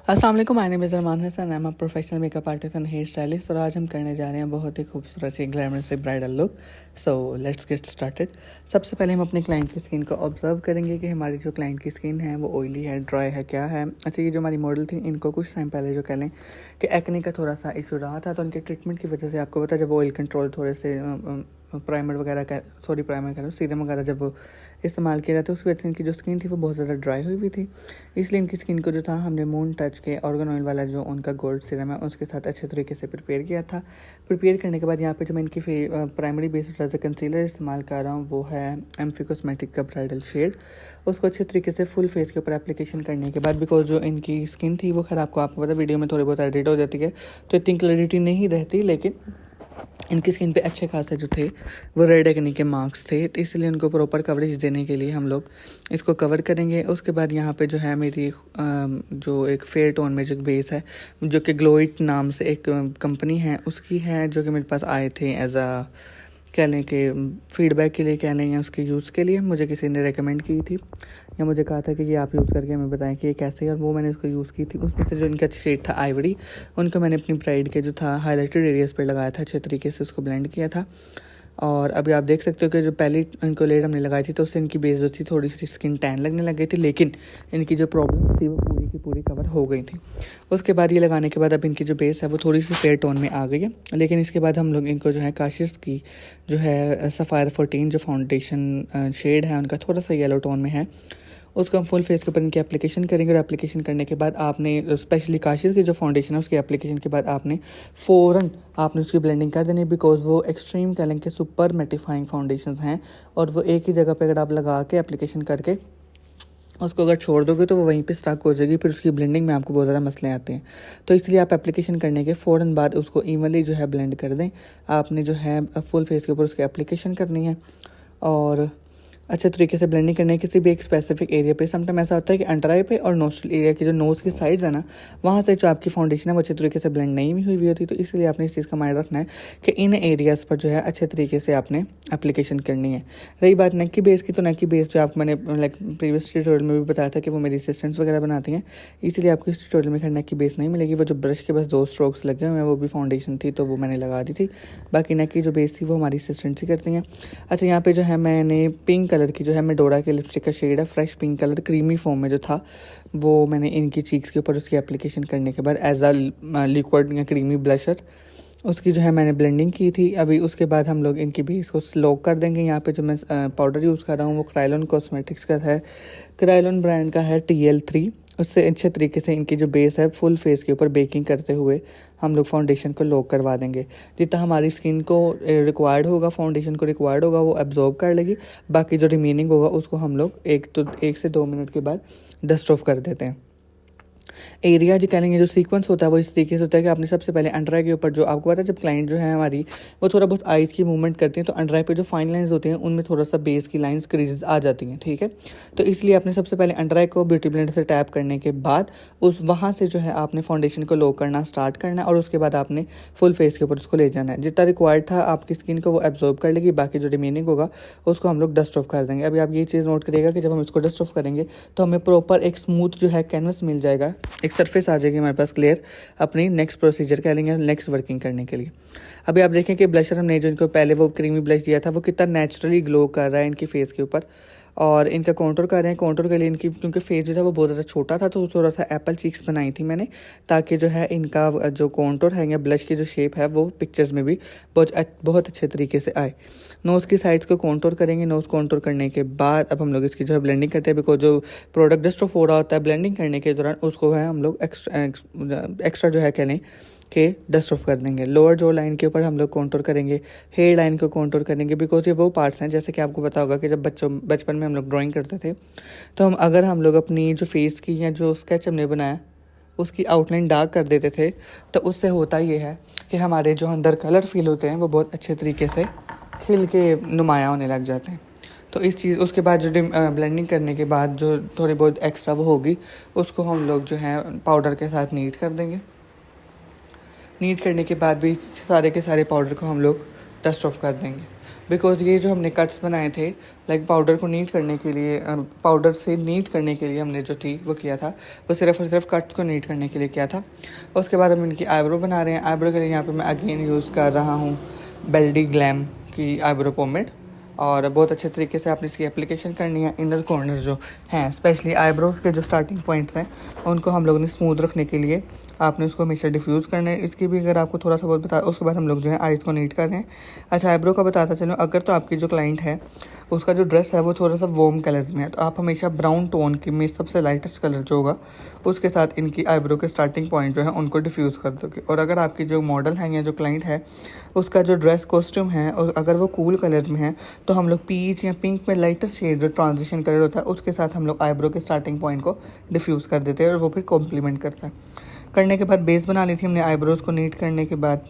अस्सलाम वालेकुम, my name is Arman Hasan. I am a professional makeup artist and hair stylist और आज हम करने जा रहे हैं बहुत ही खूबसूरत सी ग्लैमरस से bridal look. So let's get started. सबसे पहले हम अपने क्लाइंट की स्किन को ऑब्जर्व करेंगे कि हमारी जो क्लाइंट की स्किन है वो ऑयली है, ड्राई है, क्या है। अच्छा, ये जो हमारी मॉडल थी इनको कुछ टाइम पहले जो कह लें कि एक्ने का थोड़ा सा इशू रहा था, तो उनके ट्रीटमेंट की वजह से आपको पता जब ऑयल कंट्रोल थोड़े से प्राइमर वगैरह का प्राइमर कह रहा हूँ सीरम वगैरह जब वो इस्तेमाल किया जाता है उसकी वजह से इनकी जो स्किन थी वो बहुत ज़्यादा ड्राई हुई हुई थी। इसलिए इनकी स्किन को जो था हमने मून टच के ऑर्गन ऑयल वाला जो उनका गोल्ड सीरम है उसके साथ अच्छे तरीके से प्रिपेयर किया था। प्रिपेयर करने के बाद यहाँ पे जो मैं इनकी primary base as a concealer इस्तेमाल कर रहा हूँ वो है एम्फी कॉस्मेटिक का ब्राइडल शेड। उसको अच्छे तरीके से फुल फेस के ऊपर एप्लीकेशन करने के बाद, बिकॉज जो इनकी स्किन थी वो खैर आपको पता वीडियो में थोड़ी बहुत एडिट हो जाती है तो इतनी क्लैरिटी नहीं रहती, लेकिन इनकी स्किन पे अच्छे खासे जो थे वो रेड एक्ने के मार्क्स थे, तो इसलिए उनको प्रॉपर कवरेज देने के लिए हम लोग इसको कवर करेंगे। उसके बाद यहाँ पे जो है मेरी जो एक फेयर टोन में जो बेस है जो कि ग्लोइट नाम से एक कंपनी है उसकी है, जो कि मेरे पास आए थे एज अ कह लें कि फीडबैक के लिए कह लें या उसके यूज़ के लिए मुझे किसी ने रेकमेंड की थी या मुझे कहा था कि ये आप यूज़ करके हमें बताएं कि ये कैसे है, और वो मैंने उसको यूज़ की थी। उसमें से जो इनका शेड था आइवरी, उनको मैंने अपनी ब्राइड के जो था हाईलाइटेड एरियाज़ पर लगाया था, अच्छे तरीके से उसको ब्लेंड किया था। और अभी आप देख सकते हो कि जो पहली इनको लेयर हमने लगाई थी तो उससे इनकी बेस जो थी थोड़ी सी स्किन टैन लगने लग गई थी, लेकिन इनकी जो प्रॉब्लम थी वो पूरी की पूरी कवर हो गई थी। उसके बाद ये लगाने के बाद अब इनकी जो बेस है वो थोड़ी सी फेयर टोन में आ गई है, लेकिन इसके बाद हम लोग इनको जो है काशिश की जो है सफ़ायर 14 जो फाउंडेशन शेड है उनका थोड़ा सा येलो टोन में है, उसको हम फुल फेस के ऊपर इनकी एप्लीकेशन करेंगे। और एप्लीकेशन करने के बाद आपने स्पेशली काशिश की जो फाउंडेशन है उसकी एप्लीकेशन के बाद आपने फ़ौरन आपने उसकी ब्लेंडिंग कर देनी, बिकॉज वो एक्सट्रीम कह लें कि सुपर मेटिफाइंग फाउंडेशंस हैं और वो एक ही जगह पे अगर आप लगा के एप्लीकेशन करके उसको अगर छोड़ दोगे तो वो वहीं पे स्टक हो जाएगी, फिर उसकी ब्लेंडिंग में आपको बहुत ज़्यादा मसले आते हैं। तो इसलिए आप एप्लीकेशन करने के फ़ौरन बाद उसको इवनली जो है ब्लेंड कर दें। आपने जो है फुल फेस के ऊपर उसकी एप्लीकेशन करनी है और अच्छे तरीके से ब्लेंडिंग करने किसी भी एक स्पेसिफिक एरिया पे। समटाइम ऐसा होता है कि अंडर आई पे और नोस्ट्रल एरिया की जो नोज़ की साइड्स है ना, वहाँ से जो आपकी फाउंडेशन है वो अच्छे तरीके से ब्लेंड नहीं हुई होती, तो इसलिए आपने इस चीज़ का माइंड रखना है कि इन एरियाज़ पर जो है अच्छे तरीके से आपने एप्लीकेशन करनी है। रही बात नेक की बेस की, तो नेक की बेस जो आपको मैंने लाइक प्रीवियस ट्यूटोरियल में भी बताया था कि वो मेरी असिस्टेंट्स वगैरह बनाती हैं, इसलिए आपको इस ट्यूटोरियल में खैर नेक की बेस नहीं मिलेगी। वो जो ब्रश के बस 2 स्ट्रोक्स लगे हुए हैं वो भी फाउंडेशन थी तो वो मैंने लगा दी थी, बाकी नेक की जो बेस थी वो हमारी असिस्टेंट्स ही करती हैं। अच्छा, यहाँ पे जो है मैंने पिंक कलर की जो है मेडोरा के लिपस्टिक का शेड है, fresh pink colour creamy form में जो था वो मैंने इनकी चीक्स के ऊपर उसकी एप्लीकेशन करने के बाद एज अ लिक्विड या क्रीमी ब्लशर उसकी जो है मैंने ब्लेंडिंग की थी। अभी उसके बाद हम लोग इनकी बेस को स्लो कर देंगे। यहाँ पे जो मैं पाउडर यूज़ कर रहा हूँ वो क्रायोलन कॉस्मेटिक्स का है, क्रायोलन ब्रांड का है TL3। उससे अच्छे तरीके से इनकी जो बेस है फुल फेस के ऊपर बेकिंग करते हुए हम लोग फाउंडेशन को लॉक करवा देंगे। जितना हमारी स्किन को रिक्वायर्ड होगा, फाउंडेशन को रिक्वायर्ड होगा, वो एब्जॉर्ब कर लेगी। बाकी जो रिमेनिंग होगा उसको हम लोग 1 से 2 मिनट के बाद डस्ट ऑफ कर देते हैं। एरिया जो कह लेंगे जो सीक्वेंस होता है वो इस तरीके से होता है कि आपने सबसे पहले अंडर आई के ऊपर जो आपको पता है जब क्लाइंट जो है हमारी वो थोड़ा बहुत आइज़ की मूवमेंट करती हैं तो अंडर आई पे जो फाइन लाइंस होती हैं उनमें थोड़ा सा बेस की लाइंस क्रीजेस आ जाती हैं, ठीक है। तो इसलिए आपने सबसे पहले अंडर आई को ब्यूटी ब्लेंडर से टैप करने के बाद उस वहाँ से जो है आपने फाउंडेशन को लो करना स्टार्ट करना है और उसके बाद आपने फुल फेस के ऊपर उसको ले जाना है। जितना रिक्वायर्ड था आपकी स्किन को वो एब्जॉर्ब कर लेगी, बाकी जो रिमेनिंग होगा उसको हम लोग डस्ट ऑफ कर देंगे। अभी आप ये चीज़ नोट करिएगा कि जब हम इसको डस्ट ऑफ करेंगे तो हमें प्रॉपर एक स्मूथ जो है कैनवस मिल जाएगा, एक सरफेस आ जाएगी हमारे पास क्लियर अपनी नेक्स्ट प्रोसीजर कह लेंगे नेक्स्ट वर्किंग करने के लिए। अभी आप देखें कि ब्लशर हमने जो इनको पहले वो क्रीमी ब्लश दिया था वो कितना नेचुरली ग्लो कर रहा है इनकी फेस के ऊपर, और इनका कॉन्टूर कर रहे हैं। कॉन्टूर के लिए इनकी क्योंकि फेस जो था वो बहुत ज़्यादा छोटा था तो थोड़ा सा एप्पल चीक्स बनाई थी मैंने, ताकि जो है इनका जो कॉन्टूर है या ब्लश की जो शेप है वो पिक्चर्स में भी बहुत अच्छे तरीके से आए। नोज़ की साइड्स को कॉन्टूर करेंगे। नोज़ कॉन्टूर करने के बाद अब हम लोग इसकी जो है ब्लेंडिंग करते हैं, बिकॉज जो प्रोडक्ट डस्ट ऑफ हो रहा होता है ब्लेंडिंग करने के दौरान उसको है हम लोग एक्स्ट्रा जो है कह लें के डस्ट ऑफ कर देंगे। लोअर जो लाइन के ऊपर हम लोग कॉन्टूर करेंगे, हेयर लाइन को कॉन्टूर करेंगे, बिकॉज ये वो पार्ट्स हैं जैसे कि आपको पता होगा कि जब बचपन में हम लोग ड्राइंग करते थे तो हम लोग अपनी जो फेस की या जो स्केच हमने बनाया उसकी आउटलाइन डार्क कर देते थे, तो उससे होता ये है कि हमारे जो अंदर कलर फील होते हैं वो बहुत अच्छे तरीके से खिल के नुमायाँ होने लग जाते हैं। तो इस चीज़ उसके बाद जो ब्लेंडिंग करने के बाद जो थोड़ी बहुत एक्स्ट्रा वो होगी उसको हम लोग जो है पाउडर के साथ नीट कर देंगे। नीट करने के बाद भी सारे के सारे पाउडर को हम लोग डस्ट ऑफ कर देंगे। बिकॉज ये जो हमने कट्स बनाए थे लाइक पाउडर को नीट करने के लिए, पाउडर से नीट करने के लिए हमने जो थी वो किया था, वो सिर्फ और सिर्फ कट्स को नीट करने के लिए किया था। उसके बाद हम इनकी आईब्रो बना रहे हैं। आईब्रो के लिए यहाँ पे मैं अगेन यूज़ कर रहा हूँ बेल्डी ग्लैम की आईब्रो पोमेड, और बहुत अच्छे तरीके से आपने इसकी एप्लीकेशन करनी है। इनर कॉर्नर जो हैं, स्पेशली आईब्रोज के जो स्टार्टिंग पॉइंट्स हैं, उनको हम लोगों ने स्मूथ रखने के लिए आपने उसको हमेशा डिफ्यूज़ करना है। इसकी भी अगर आपको थोड़ा सा बहुत बता, उसके बाद हम लोग जो है आइज़ को नीट कर रहे हैं। अच्छा, आईब्रो का बताता चलो, अगर तो आपकी जो क्लाइंट है उसका जो ड्रेस है वो थोड़ा सा वार्म कलर्स में है, तो आप हमेशा ब्राउन टोन की में सबसे लाइटेस्ट कलर जो होगा उसके साथ इनकी आईब्रो के स्टार्टिंग पॉइंट जो है उनको डिफ्यूज़ कर दोगे। और अगर आपकी जो मॉडल है या जो क्लाइंट है उसका जो ड्रेस कॉस्ट्यूम है और अगर वो कूल कलर में है, तो हम लोग पीच या पिंक में लाइटेस्ट शेड जो ट्रांजिशन कलर होता है उसके साथ हम लोग आईब्रो के स्टार्टिंग पॉइंट को डिफ्यूज़ कर देते हैं, और वो फिर कॉम्प्लीमेंट करता है। करने के बाद बेस बना ली थी हमने आईब्रोज़ को नीट करने के बाद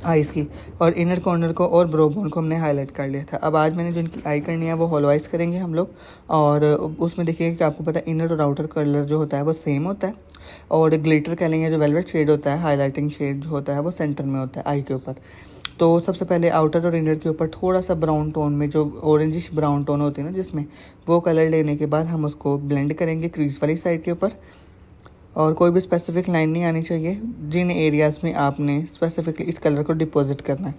आइज़ की, और इनर कॉर्नर को और ब्रो बोन को हमने हाईलाइट कर लिया था। अब आज मैंने जो इनकी आई करनी है वो होलो आइज़ करेंगे हम लोग, और उसमें देखिएगा कि आपको पता है इनर और आउटर कलर जो होता है वो सेम होता है, और ग्लिटर कह लेंगे जो वेलवेट शेड होता है, हाईलाइटिंग शेड जो होता है वो सेंटर में होता है आई के ऊपर। तो सबसे पहले आउटर और इनर के ऊपर थोड़ा सा ब्राउन टोन में, जो ऑरेंजिश ब्राउन टोन होती है ना जिसमें, वो कलर लेने के बाद हम उसको ब्लेंड करेंगे क्रीज वाली साइड के ऊपर। और कोई भी स्पेसिफिक लाइन नहीं आनी चाहिए जिन एरियाज़ में आपने स्पेसिफिकली इस कलर को डिपॉजिट करना है।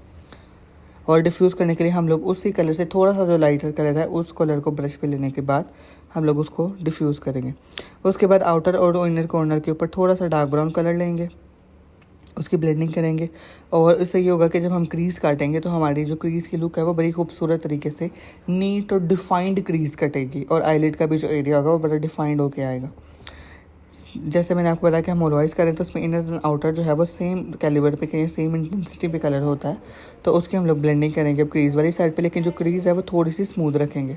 और डिफ्यूज़ करने के लिए हम लोग उसी कलर से थोड़ा सा जो लाइटर कलर है उस कलर को ब्रश पे लेने के बाद हम लोग उसको डिफ्यूज़ करेंगे। उसके बाद आउटर और इनर कॉर्नर के ऊपर थोड़ा सा डार्क ब्राउन कलर लेंगे, उसकी ब्लेंडिंग करेंगे। और इससे ये होगा कि जब हम क्रीज़ काटेंगे तो हमारी जो क्रीज़ की लुक है वो बड़ी खूबसूरत तरीके से नीट और डिफाइंड क्रीज़ कटेगी, और आईलिड का भी जो एरिया होगा वो बड़ा डिफाइंड होके आएगा। जैसे मैंने आपको बताया कि हम मोलवाइज करें तो उसमें इनर एंड आउटर जो है वो सेम कैलिबर पे कहीं सेम इंटेंसिटी पे कलर होता है, तो उसकी हम लोग ब्लेंडिंग करेंगे अब क्रीज़ वाली साइड पे, लेकिन जो क्रीज़ है वो थोड़ी सी स्मूथ रखेंगे।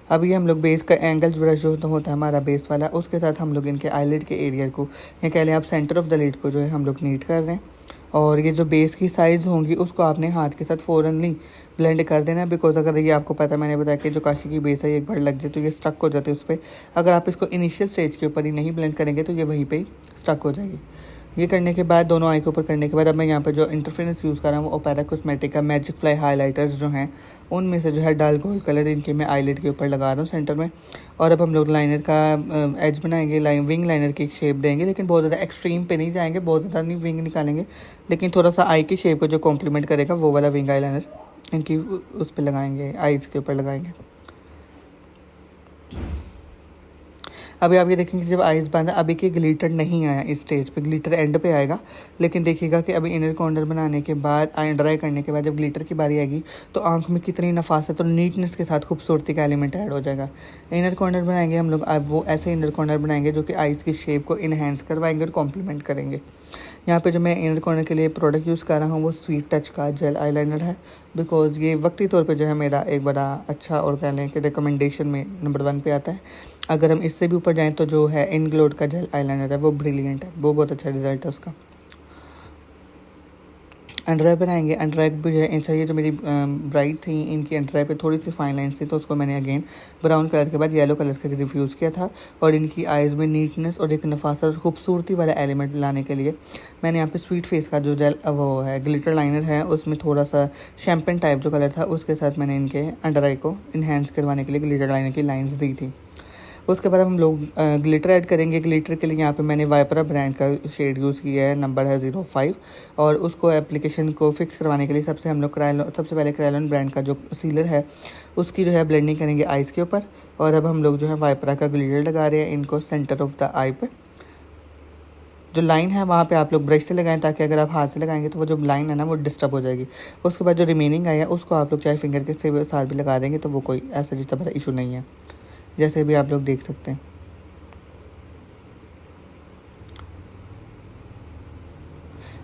अब ये हम लोग बेस का एंगल ब्रश जो होता है हमारा बेस वाला, उसके साथ हम लोग इनके आईलिड के एरिया को, या कह लें आप सेंटर ऑफ द लिड को जो है हम लोग नीट कर रहे हैं। और ये जो बेस की साइड्स होंगी उसको आपने हाथ के साथ फ़ौरनली ब्लेंड कर देना है, बिकॉज अगर ये आपको पता है, मैंने बताया कि जो काशी की बेस है एक बार लग जाए तो ये स्टक हो जाते हैं उस पर। अगर आप इसको इनिशियल स्टेज के ऊपर ही नहीं ब्लेंड करेंगे तो ये वहीं पे ही स्टक हो जाएगी। ये करने के बाद, दोनों आई के ऊपर करने के बाद, अब मैं यहाँ पे जो इंटरफेरेंस यूज़ कर रहा हूँ वो ओपेरा कॉस्मेटिक का मैजिक फ्लाई हाइलाइटर्स जो हैं उनमें से जो है डाल गोल्ड कलर इनके मैं आईलिड के ऊपर लगा रहा हूँ सेंटर में। और अब हम लोग लाइनर का एज बनाएंगे, विंग लाइनर की एक शेप देंगे, लेकिन बहुत ज़्यादा एक्सट्रीम पे नहीं जाएंगे, बहुत ज़्यादा नहीं विंग निकालेंगे, लेकिन थोड़ा सा आई की शेप को जो कॉम्प्लीमेंट करेगा वो वाला विंग आई लाइनर इनकी उस पर लगाएंगे, आईज के ऊपर लगाएंगे। अभी आप ये देखेंगे जब आइज़ बंद है, अभी के ग्लिटर नहीं आया इस स्टेज पे, ग्लिटर एंड पे आएगा, लेकिन देखिएगा कि अभी इनर कॉर्नर बनाने के बाद, अंडर आई करने के बाद जब ग्लिटर की बारी आएगी तो आंख में कितनी नफासत और नीटनेस के साथ खूबसूरती का एलिमेंट ऐड हो जाएगा। इनर कॉर्नर बनाएंगे हम लोग, अब वो ऐसे इनर कॉर्नर बनाएंगे जो कि आइज़ की शेप को इन्हेंस करवाएंगे और कॉम्प्लीमेंट करेंगे। यहाँ पे जो मैं इनर कॉर्नर के लिए प्रोडक्ट यूज़ कर रहा हूँ वो स्वीट टच का जेल आईलाइनर है, बिकॉज़ ये वक्ती तौर पे जो है मेरा एक बड़ा अच्छा, और कह लें कि रिकमेंडेशन में नंबर 1 पे आता है। अगर हम इससे भी ऊपर जाएं तो जो है इनग्लोड का जेल आईलाइनर है वो ब्रिलियंट है, वो बहुत अच्छा रिजल्ट है उसका। अंडर आई बनाएंगे, अंडर आई भी जो है चाहिए, जो मेरी ब्राइड थी इनकी अंडर आई पे थोड़ी सी फाइन लाइन्स थी, तो उसको मैंने अगेन ब्राउन कलर के बाद येलो कलर का रिफ्यूज़ किया था। और इनकी आइज़ में नीटनेस और एक नफासत खूबसूरती वाला एलिमेंट लाने के लिए मैंने यहाँ पे स्वीट फेस का जो जेल वो है ग्लिटर लाइनर है, उसमें थोड़ा सा शैम्पेन टाइप जो कलर था उसके साथ मैंने इनके अंडर आई को इन्हेंस करवाने के लिए ग्लिटर लाइनर की लाइन्स दी थी। उसके बाद हम लोग ग्लिटर ऐड करेंगे। ग्लिटर के लिए यहाँ पे मैंने वाइपरा ब्रांड का शेड यूज़ किया है, नंबर है 05, और उसको एप्लीकेशन को फिक्स करवाने के लिए सबसे पहले क्रायलॉन ब्रांड का जो सीलर है उसकी जो है ब्लेंडिंग करेंगे आइज़ के ऊपर। और अब हम लोग जो है वाइपरा का ग्लिटर लगा रहे हैं इनको सेंटर ऑफ द आई पे। जो लाइन है वहाँ पे आप लोग ब्रश से लगाएं, ताकि अगर आप हाथ से लगाएंगे तो वो जो लाइन है ना वो डिस्टर्ब हो जाएगी। उसके बाद जो रिमेनिंग आई है उसको आप लोग चाहे फिंगर के साथ भी लगा देंगे तो वो कोई ऐसा जितना बड़ा इशू नहीं है, जैसे भी आप लोग देख सकते हैं।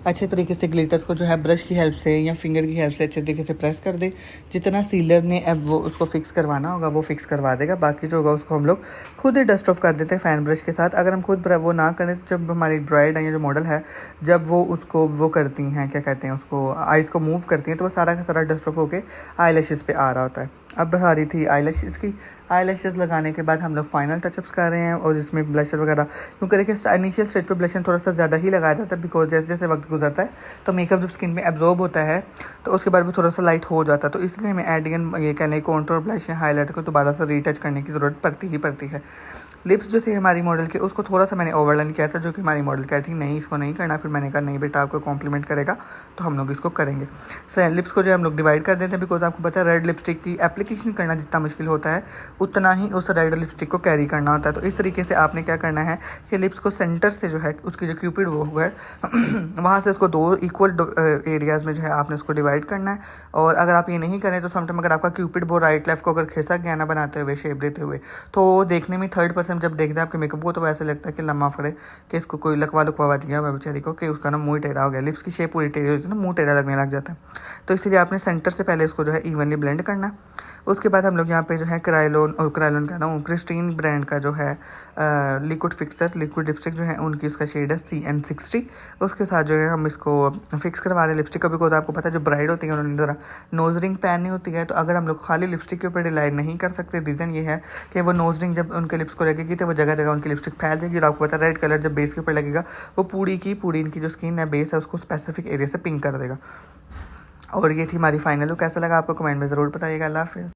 अच्छे तरीके से ग्लिटर्स को जो है ब्रश की हेल्प से या फिंगर की हेल्प से अच्छे तरीके से प्रेस कर दें। जितना सीलर ने अब वो उसको फिक्स करवाना होगा वो फिक्स करवा देगा, बाकी जो होगा उसको हम लोग खुद ही डस्ट ऑफ कर देते हैं फ़ैन ब्रश के साथ। अगर हम खुद वो ना करें तो जब हमारी ब्राइड या जो मॉडल है जब वो उसको वो करती हैं, क्या कहते हैं उसको, आइज़ को मूव करती हैं, तो वो सारा का सारा डस्ट ऑफ होकर आई लैशेज़ पे आ रहा होता है। अब आ रही थी आई लैशेज़ की, आई लैशेज़ लगाने के बाद हम लोग फाइनल टचअप्स कर रहे हैं और इसमें ब्लशर वगैरह, क्योंकि देखिए इनिशियल स्टेज पे ब्लशर थोड़ा सा ज़्यादा ही लगाया जाता है, बिकॉज जैसे जैसे वक्त गुजरता है तो मेकअप जब स्किन में एब्जॉर्ब होता है तो उसके बाद वो थोड़ा सा लाइट हो जाता है, तो इसलिए हमें एडियन ये कहने कॉन्टूर ब्लश या हाईलाइटर को दोबारा से रीटच करने की ज़रूरत पड़ती है। लिप्स जो थी हमारी मॉडल के, उसको थोड़ा सा मैंने ओवरलाइन किया था, जो कि हमारी मॉडल कहती नहीं इसको नहीं करना, फिर मैंने कहा नहीं बेटा आपको कॉम्प्लीमेंट करेगा तो हम लोग इसको करेंगे। सो लिप्स को जो हम लोग डिवाइड कर देते हैं, बिकॉज आपको पता है रेड लिपस्टिक की एप्लीकेशन करना जितना मुश्किल होता है उतना ही उस रेड लिपस्टिक को कैरी करना होता है। तो इस तरीके से आपने क्या करना है कि लिप्स को सेंटर से जो है उसकी जो क्यूपिड वो है वहाँ से उसको 2 इक्वल एरियाज़ में जो है आपने उसको डिवाइड करना है। और अगर आप ये नहीं करें तो समटाइम अगर आपका क्यूपिड वो राइट लेफ्ट को अगर खिसक गया ना बनाते हुए शेप देते हुए, तो देखने में थर्ड पर्सन जब देखता है आपके मेकअप को तो वैसे लगता है कि लम्हा फड़े कि इसको कोई लकवा बच गया है बेचारी को, कि उसका ना मुँह टेढ़ा हो गया, लिप्स की शेप पूरी टेढ़ी हो जाती है ना, मुँह टेढ़ा लगने लग जाता है। तो इसलिए आपने सेंटर से पहले इसको जो है इवनली ब्लेंड करना। उसके बाद हम लोग यहाँ पे जो है क्रायोलन कह रहा हूँ क्रिस्टीन ब्रांड का जो है लिक्विड फिक्सर लिक्विड लिपस्टिक जो है उनकी उसका शेड है CN60, उसके साथ जो है हम इसको फिक्स करवा रहे हैं लिपस्टिक का। बिकॉज आपको पता है जो ब्राइड होती है उन्होंने ज़रा नोज रिंग पहननी होती है, तो अगर हम लोग खाली लिपस्टिक के ऊपर डिलाइड नहीं कर सकते, रीज़न ये है कि वो नोज रिंग जब उनके लिप्स को लगेगी तो वो जगह जगह उनकी लिपस्टिक फैल जाएगी, और आपको पता है रेड कलर जब बेस के ऊपर लगेगा वो पूरी इनकी जो स्किन है बेस है उसको स्पेसिफिक एरिया से पिंक कर देगा। और ये थी हमारी फाइनल लुक। कैसा लगा आपको कमेंट में ज़रूर बताइएगा। अल्लाह हाफ़िज़।